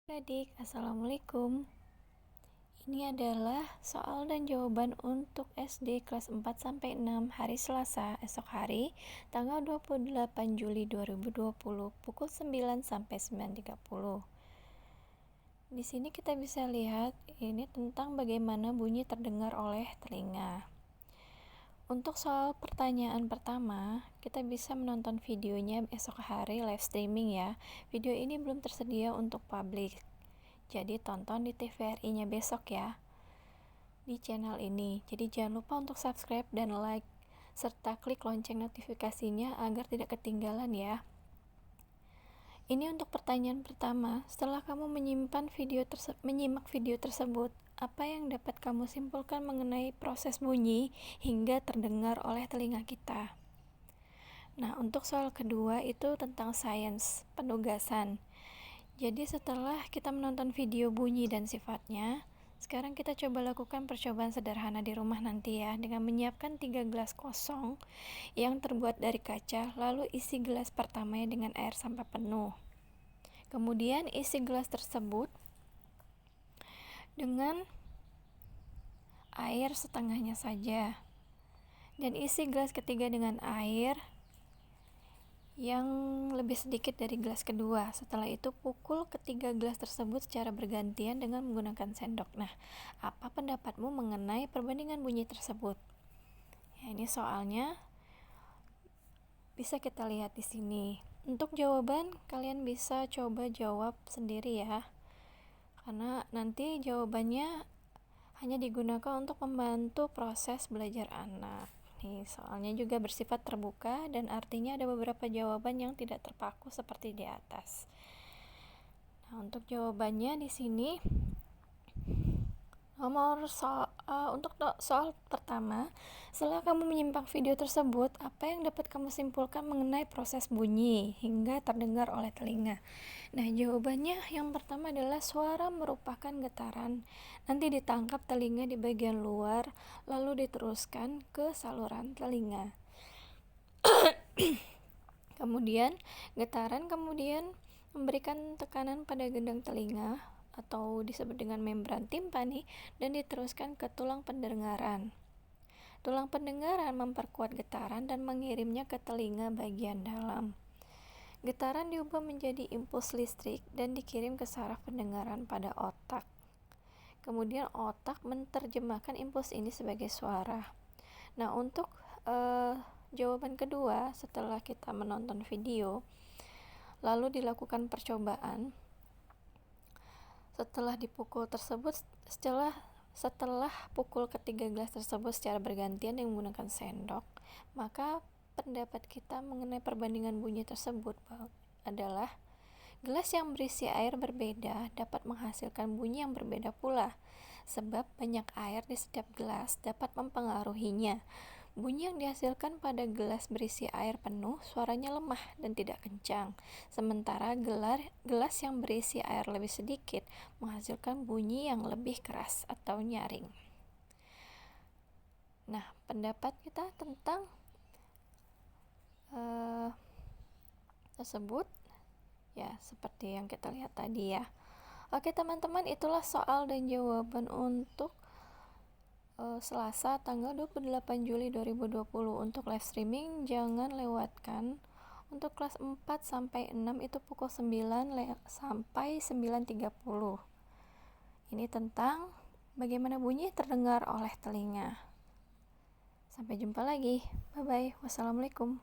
Adik, Assalamualaikum. Ini adalah soal dan jawaban untuk SD kelas 4-6 hari Selasa esok hari, tanggal 28 Juli 2020, pukul 9 sampai 9.30. Di sini kita bisa lihat ini tentang bagaimana bunyi terdengar oleh telinga. Untuk soal pertanyaan pertama, kita bisa menonton videonya esok hari live streaming ya. Video ini belum tersedia untuk publik. Jadi tonton di TVRI-nya besok ya, di channel ini. Jadi jangan lupa untuk subscribe dan like, serta klik lonceng notifikasinya agar tidak ketinggalan ya. Ini untuk pertanyaan pertama. Setelah kamu menyimak video tersebut, apa yang dapat kamu simpulkan mengenai proses bunyi hingga terdengar oleh telinga kita? Nah, untuk soal kedua itu tentang sains, penugasan. Jadi setelah kita menonton video bunyi dan sifatnya, sekarang kita coba lakukan percobaan sederhana di rumah nanti ya, dengan menyiapkan 3 gelas kosong yang terbuat dari kaca, lalu isi gelas pertamanya dengan air sampai penuh. Kemudian isi gelas tersebut dengan air setengahnya saja, dan isi gelas ketiga dengan air yang lebih sedikit dari gelas kedua. Setelah itu pukul ketiga gelas tersebut secara bergantian dengan menggunakan sendok. Nah, apa pendapatmu mengenai perbandingan bunyi tersebut? Ya, ini soalnya bisa kita lihat di sini. Untuk jawaban kalian bisa coba jawab sendiri ya, karena nanti jawabannya hanya digunakan untuk membantu proses belajar anak. Soalnya juga bersifat terbuka dan artinya ada beberapa jawaban yang tidak terpaku seperti di atas. Nah, untuk jawabannya di sini untuk soal pertama, setelah kamu menyimak video tersebut, apa yang dapat kamu simpulkan mengenai proses bunyi hingga terdengar oleh telinga? Nah, jawabannya yang pertama adalah suara merupakan getaran, nanti ditangkap telinga di bagian luar, lalu diteruskan ke saluran telinga. Kemudian, getaran kemudian memberikan tekanan pada gendang telinga atau disebut dengan membran timpani dan diteruskan ke tulang pendengaran. Tulang pendengaran memperkuat getaran dan mengirimnya ke telinga bagian dalam. Getaran diubah menjadi impuls listrik dan dikirim ke saraf pendengaran pada otak. Kemudian otak menerjemahkan impuls ini sebagai suara. Nah, untuk jawaban kedua, setelah kita menonton video lalu dilakukan percobaan, setelah pukul ketiga gelas tersebut secara bergantian dengan menggunakan sendok, maka pendapat kita mengenai perbandingan bunyi tersebut adalah gelas yang berisi air berbeda dapat menghasilkan bunyi yang berbeda pula, sebab banyak air di setiap gelas dapat mempengaruhinya. Bunyi yang dihasilkan pada gelas berisi air penuh suaranya lemah dan tidak kencang, sementara gelas yang berisi air lebih sedikit menghasilkan bunyi yang lebih keras atau nyaring. Nah, pendapat kita tentang tersebut ya seperti yang kita lihat tadi ya. Oke teman-teman, itulah soal dan jawaban untuk Selasa tanggal 28 Juli 2020 untuk live streaming. Jangan lewatkan. Untuk kelas 4-6 itu pukul 9 sampai 9.30. Ini tentang bagaimana bunyi terdengar oleh telinga. Sampai jumpa lagi. Bye bye. Wassalamualaikum.